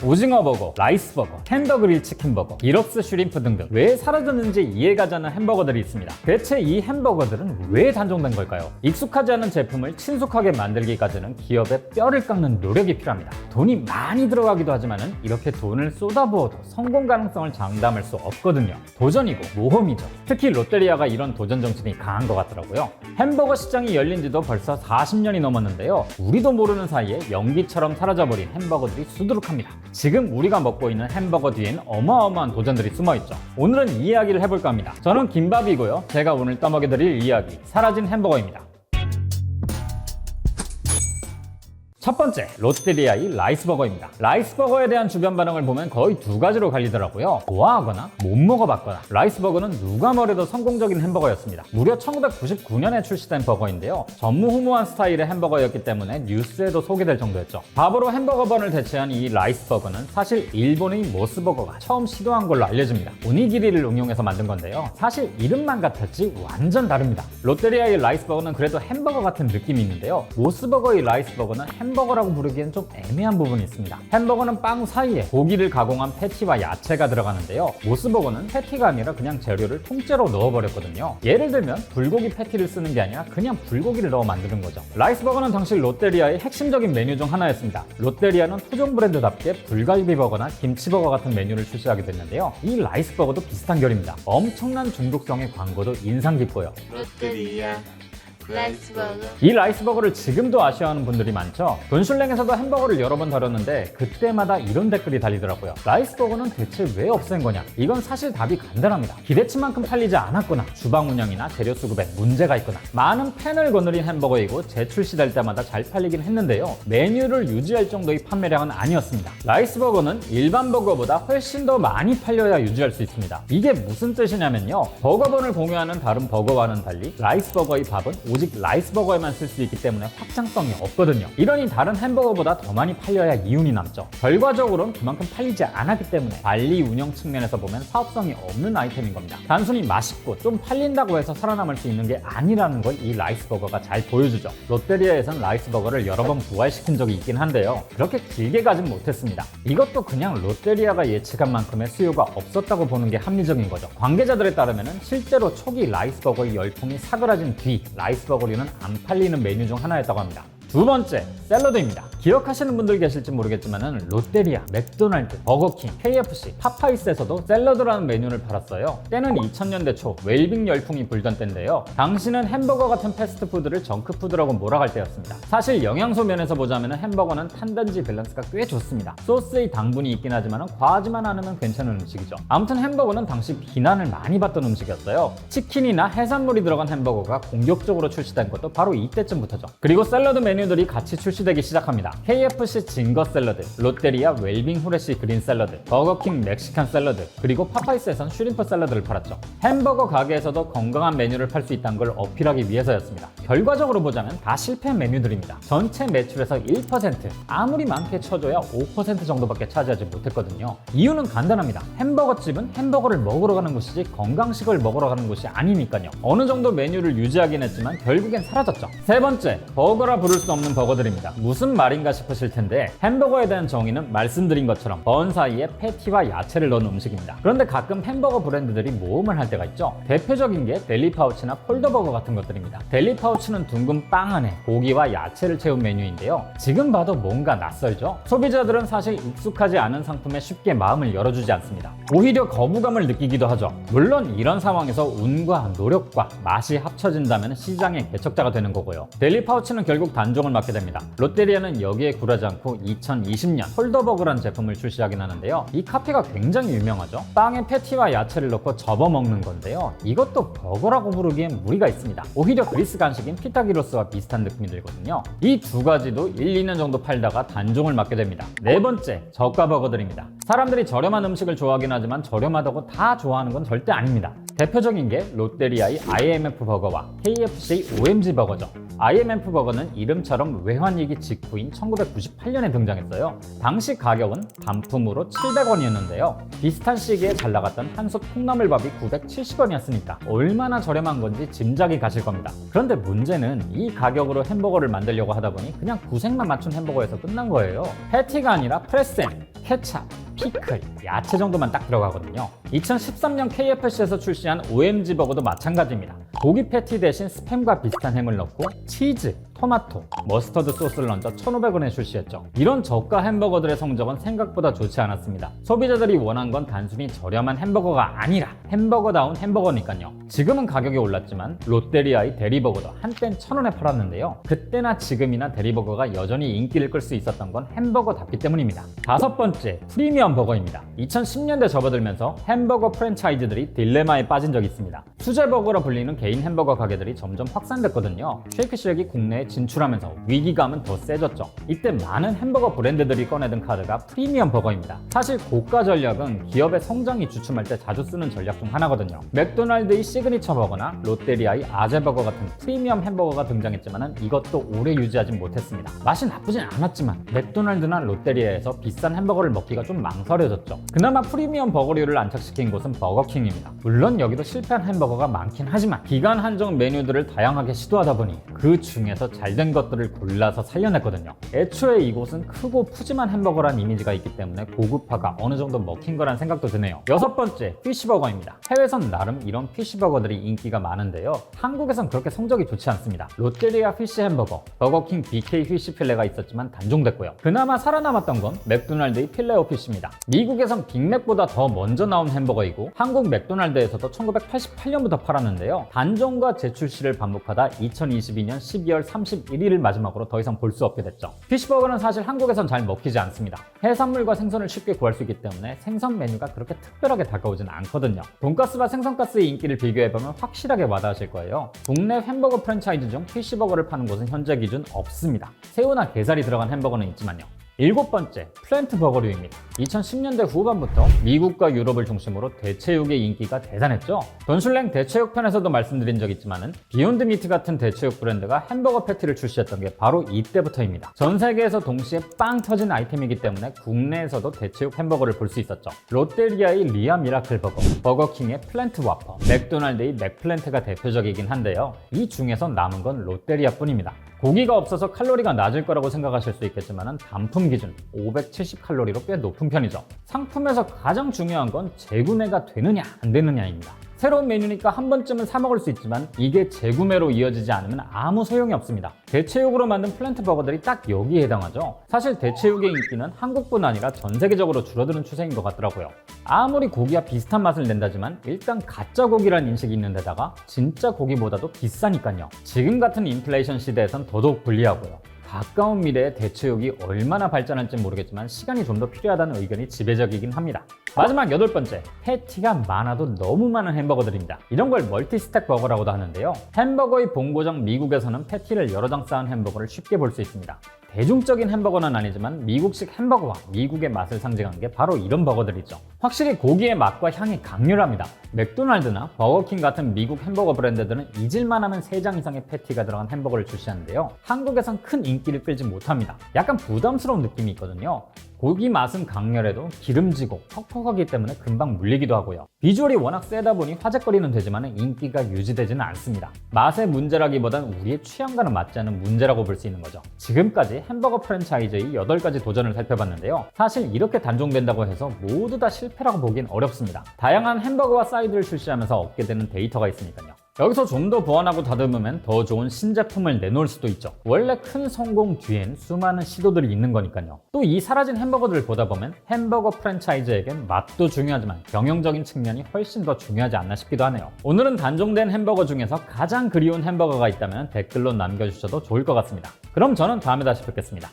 오징어 버거, 라이스 버거, 텐더 그릴 치킨 버거, 디럭스 슈림프 등등 왜 사라졌는지 이해가지 않는 햄버거들이 있습니다. 대체 이 햄버거들은 왜 단종된 걸까요? 익숙하지 않은 제품을 친숙하게 만들기까지는 기업의 뼈를 깎는 노력이 필요합니다. 돈이 많이 들어가기도 하지만은 이렇게 돈을 쏟아부어도 성공 가능성을 장담할 수 없거든요. 도전이고 모험이죠. 특히 롯데리아가 이런 도전 정신이 강한 것 같더라고요. 햄버거 시장이 열린 지도 벌써 40년이 넘었는데요. 우리도 모르는 사이에 연기처럼 사라져버린 햄버거들이 수두룩합니다. 지금 우리가 먹고 있는 햄버거 뒤엔 어마어마한 도전들이 숨어있죠. 오늘은 이 이야기를 해볼까 합니다. 저는 김밥이고요. 제가 오늘 떠먹여드릴 이야기, 사라진 햄버거입니다. 첫 번째, 롯데리아의 라이스버거입니다. 라이스버거에 대한 주변 반응을 보면 거의 두 가지로 갈리더라고요. 좋아하거나 못 먹어봤거나. 라이스버거는 누가 뭐래도 성공적인 햄버거였습니다. 무려 1999년에 출시된 버거인데요. 전무후무한 스타일의 햄버거였기 때문에 뉴스에도 소개될 정도였죠. 밥으로 햄버거번을 대체한 이 라이스버거는 사실 일본의 모스버거가 처음 시도한 걸로 알려집니다. 오니기리를 응용해서 만든 건데요. 사실 이름만 같았지 완전 다릅니다. 롯데리아의 라이스버거는 그래도 햄버거 같은 느낌이 있는데요. 모스버거의 라이스버거는 햄버거라고 부르기엔 좀 애매한 부분이 있습니다. 햄버거는 빵 사이에 고기를 가공한 패티와 야채가 들어가는데요. 모스버거는 패티가 아니라 그냥 재료를 통째로 넣어버렸거든요. 예를 들면 불고기 패티를 쓰는 게 아니라 그냥 불고기를 넣어 만드는 거죠. 라이스버거는 당시 롯데리아의 핵심적인 메뉴 중 하나였습니다. 롯데리아는 토종 브랜드답게 불갈비버거나 김치버거 같은 메뉴를 출시하게 됐는데요. 이 라이스버거도 비슷한 결입니다. 엄청난 중독성의 광고도 인상 깊고요. 롯데리아 라이스버거. 이 라이스버거를 지금도 아쉬워하는 분들이 많죠. 돈슐랭에서도 햄버거를 여러 번 다뤘는데 그때마다 이런 댓글이 달리더라고요. 라이스버거는 대체 왜 없앤 거냐? 이건 사실 답이 간단합니다. 기대치만큼 팔리지 않았거나 주방 운영이나 재료 수급에 문제가 있거나 많은 팬을 거느린 햄버거이고 재출시될 때마다 잘 팔리긴 했는데요. 메뉴를 유지할 정도의 판매량은 아니었습니다. 라이스버거는 일반 버거보다 훨씬 더 많이 팔려야 유지할 수 있습니다. 이게 무슨 뜻이냐면요. 버거번을 공유하는 다른 버거와는 달리 라이스버거의 밥은 오직 라이스버거에만 쓸 수 있기 때문에 확장성이 없거든요. 이러니 다른 햄버거보다 더 많이 팔려야 이윤이 남죠. 결과적으로는 그만큼 팔리지 않았기 때문에 관리 운영 측면에서 보면 사업성이 없는 아이템인 겁니다. 단순히 맛있고 좀 팔린다고 해서 살아남을 수 있는 게 아니라는 걸 이 라이스버거가 잘 보여주죠. 롯데리아에선 라이스버거를 여러 번 부활시킨 적이 있긴 한데요. 그렇게 길게 가진 못했습니다. 이것도 그냥 롯데리아가 예측한 만큼의 수요가 없었다고 보는 게 합리적인 거죠. 관계자들에 따르면 실제로 초기 라이스버거의 열풍이 사그라진 뒤 라이스버거류는 안 팔리는 메뉴 중 하나였다고 합니다. 두 번째, 샐러드입니다. 기억하시는 분들 계실지 모르겠지만 롯데리아, 맥도날드, 버거킹, KFC, 파파이스에서도 샐러드라는 메뉴를 팔았어요. 때는 2000년대 초 웰빙 열풍이 불던 때인데요. 당시는 햄버거 같은 패스트푸드를 정크푸드라고 몰아갈 때였습니다. 사실 영양소 면에서 보자면 햄버거는 탄단지 밸런스가 꽤 좋습니다. 소스의 당분이 있긴 하지만 과하지만 않으면 괜찮은 음식이죠. 아무튼 햄버거는 당시 비난을 많이 받던 음식이었어요. 치킨이나 해산물이 들어간 햄버거가 공격적으로 출시된 것도 바로 이때쯤부터죠. 그리고 샐러드 메뉴들이 같이 출시되기 시작합니다. KFC 징거 샐러드, 롯데리아 웰빙 후레쉬 그린 샐러드, 버거킹 멕시칸 샐러드, 그리고 파파이스에선 슈림프 샐러드를 팔았죠. 햄버거 가게에서도 건강한 메뉴를 팔 수 있다는 걸 어필하기 위해서였습니다. 결과적으로 보자면 다 실패 메뉴들입니다. 전체 매출에서 1%, 아무리 많게 쳐줘야 5% 정도밖에 차지하지 못했거든요. 이유는 간단합니다. 햄버거집은 햄버거를 먹으러 가는 곳이지 건강식을 먹으러 가는 곳이 아니니까요. 어느 정도 메뉴를 유지하긴 했지만 결국엔 사라졌죠. 세 번째, 버거라 부를 수 없는 버거들입니다. 무슨 말인가 싶으실 텐데 햄버거에 대한 정의는 말씀드린 것처럼 번 사이에 패티와 야채를 넣은 음식입니다. 그런데 가끔 햄버거 브랜드들이 모험을 할 때가 있죠. 대표적인 게 델리파우치나 폴더버거 같은 것들입니다. 델리파우치는 둥근 빵 안에 고기와 야채를 채운 메뉴인데요. 지금 봐도 뭔가 낯설죠? 소비자들은 사실 익숙하지 않은 상품에 쉽게 마음을 열어주지 않습니다. 오히려 거부감을 느끼기도 하죠. 물론 이런 상황에서 운과 노력과 맛이 합쳐진다면 시장의 개척자가 되는 거고요. 델리파우치는 결국 단종을 맞게 됩니다. 롯데리아는 여기에 굴하지 않고 2020년 폴더버거라는 제품을 출시하긴 하는데요. 이 카피가 굉장히 유명하죠. 빵에 패티와 야채를 넣고 접어 먹는 건데요. 이것도 버거라고 부르기엔 무리가 있습니다. 오히려 그리스 간식인 피타기로스와 비슷한 느낌이 들거든요. 이 두 가지도 1, 2년 정도 팔다가 단종을 맞게 됩니다. 네 번째, 저가 버거들입니다. 사람들이 저렴한 음식을 좋아하긴 하지만 저렴하다고 다 좋아하는 건 절대 아닙니다. 대표적인 게 롯데리아의 IMF 버거와 KFC의 OMG 버거죠. IMF 버거는 이름처럼 외환위기 직후인 1998년에 등장했어요. 당시 가격은 단품으로 700원이었는데요. 비슷한 시기에 잘 나갔던 한솥 콩나물밥이 970원이었으니까 얼마나 저렴한 건지 짐작이 가실 겁니다. 그런데 문제는 이 가격으로 햄버거를 만들려고 하다 보니 그냥 구색만 맞춘 햄버거에서 끝난 거예요. 패티가 아니라 프레센, 케찹, 피클, 야채 정도만 딱 들어가거든요. 2013년 KFC에서 출시한 OMG 버거도 마찬가지입니다. 고기 패티 대신 스팸과 비슷한 햄을 넣고 치즈, 토마토, 머스터드 소스를 얹어 1,500원에 출시했죠. 이런 저가 햄버거들의 성적은 생각보다 좋지 않았습니다. 소비자들이 원한 건 단순히 저렴한 햄버거가 아니라 햄버거다운 햄버거니까요. 지금은 가격이 올랐지만 롯데리아의 대리버거도 한땐 1,000원에 팔았는데요. 그때나 지금이나 대리버거가 여전히 인기를 끌 수 있었던 건 햄버거답기 때문입니다. 다섯 번째, 프리미엄 버거입니다. 2010년대 접어들면서 햄버거 프랜차이즈들이 딜레마에 빠진 적이 있습니다. 수제버거로 불리는 개인 햄버거 가게들이 점점 확산됐거든요. 쉐이크쉑이 국내에 진출하면서 위기감은 더 세졌죠. 이때 많은 햄버거 브랜드들이 꺼내든 카드가 프리미엄 버거입니다. 사실 고가 전략은 기업의 성장이 주춤할 때 자주 쓰는 전략 중 하나거든요. 맥도날드의 시그니처 버거나 롯데리아의 아제 버거 같은 프리미엄 햄버거가 등장했지만 이것도 오래 유지하진 못했습니다. 맛이 나쁘진 않았지만 맥도날드나 롯데리아에서 비싼 햄버거를 먹기가 좀 망설여졌죠. 그나마 프리미엄 버거류를 안착시킨 곳은 버거킹입니다. 물론 여기도 실패한 햄버거가 많긴 하지만 기간 한정 메뉴들을 다양하게 시도하다 보니 그 중에서 잘된 것들을 골라서 살려냈거든요. 애초에 이곳은 크고 푸짐한 햄버거란 이미지가 있기 때문에 고급화가 어느 정도 먹힌 거란 생각도 드네요. 여섯 번째, 피쉬버거입니다. 해외선 나름 이런 피쉬버거들이 인기가 많은데요. 한국에선 그렇게 성적이 좋지 않습니다. 롯데리아 피쉬 햄버거, 버거킹 BK 피쉬 필레가 있었지만 단종됐고요. 그나마 살아남았던 건 맥도날드의 필레오 피쉬입니다. 미국에선 빅맥보다 더 먼저 나온 햄버거이고 한국 맥도날드에서도 1988년부터 팔았는데요. 단종과 재출시를 반복하다 2022년 12월 31일을 마지막으로 더 이상 볼 수 없게 됐죠. 피쉬버거는 사실 한국에선 잘 먹히지 않습니다. 해산물과 생선을 쉽게 구할 수 있기 때문에 생선 메뉴가 그렇게 특별하게 다가오진 않거든요. 돈가스와 생선가스의 인기를 비교해보면 확실하게 와닿으실 거예요. 국내 햄버거 프랜차이즈 중 피쉬버거를 파는 곳은 현재 기준 없습니다. 새우나 게살이 들어간 햄버거는 있지만요. 일곱 번째, 플랜트 버거류입니다. 2010년대 후반부터 미국과 유럽을 중심으로 대체육의 인기가 대단했죠. 돈슐랭 대체육 편에서도 말씀드린 적 있지만은 비욘드 미트 같은 대체육 브랜드가 햄버거 패티를 출시했던 게 바로 이때부터입니다. 전 세계에서 동시에 빵 터진 아이템이기 때문에 국내에서도 대체육 햄버거를 볼 수 있었죠. 롯데리아의 리아 미라클 버거, 버거킹의 플랜트 와퍼, 맥도날드의 맥플랜트가 대표적이긴 한데요. 이 중에서 남은 건 롯데리아 뿐입니다. 고기가 없어서 칼로리가 낮을 거라고 생각하실 수 있겠지만 단품 기준 570칼로리로 꽤 높은 편이죠. 상품에서 가장 중요한 건 재구매가 되느냐 안 되느냐입니다. 새로운 메뉴니까 한 번쯤은 사 먹을 수 있지만 이게 재구매로 이어지지 않으면 아무 소용이 없습니다. 대체육으로 만든 플랜트 버거들이 딱 여기에 해당하죠. 사실 대체육의 인기는 한국뿐 아니라 전 세계적으로 줄어드는 추세인 것 같더라고요. 아무리 고기와 비슷한 맛을 낸다지만 일단 가짜 고기란 인식이 있는 데다가 진짜 고기보다도 비싸니까요. 지금 같은 인플레이션 시대에선 더더욱 불리하고요. 가까운 미래에 대체육이 얼마나 발전할지 모르겠지만 시간이 좀 더 필요하다는 의견이 지배적이긴 합니다. 마지막 여덟 번째, 패티가 많아도 너무 많은 햄버거들입니다. 이런 걸 멀티스택 버거라고도 하는데요. 햄버거의 본고장 미국에서는 패티를 여러 장 쌓은 햄버거를 쉽게 볼 수 있습니다. 대중적인 햄버거는 아니지만 미국식 햄버거와 미국의 맛을 상징하는 게 바로 이런 버거들이죠. 확실히 고기의 맛과 향이 강렬합니다. 맥도날드나 버거킹 같은 미국 햄버거 브랜드들은 잊을만 하면 3장 이상의 패티가 들어간 햄버거를 출시하는데요. 한국에선 큰 인기를 끌지 못합니다. 약간 부담스러운 느낌이 있거든요. 고기 맛은 강렬해도 기름지고 퍽퍽하기 때문에 금방 물리기도 하고요. 비주얼이 워낙 세다 보니 화제거리는 되지만 인기가 유지되지는 않습니다. 맛의 문제라기보단 우리의 취향과는 맞지 않는 문제라고 볼 수 있는 거죠. 지금까지 햄버거 프랜차이즈의 8가지 도전을 살펴봤는데요. 사실 이렇게 단종된다고 해서 모두 다 실패라고 보긴 어렵습니다. 다양한 햄버거와 사이드를 출시하면서 얻게 되는 데이터가 있으니까요. 여기서 좀 더 보완하고 다듬으면 더 좋은 신제품을 내놓을 수도 있죠. 원래 큰 성공 뒤엔 수많은 시도들이 있는 거니까요. 또 이 사라진 햄버거들을 보다 보면 햄버거 프랜차이즈에겐 맛도 중요하지만 경영적인 측면이 훨씬 더 중요하지 않나 싶기도 하네요. 오늘은 단종된 햄버거 중에서 가장 그리운 햄버거가 있다면 댓글로 남겨주셔도 좋을 것 같습니다. 그럼 저는 다음에 다시 뵙겠습니다.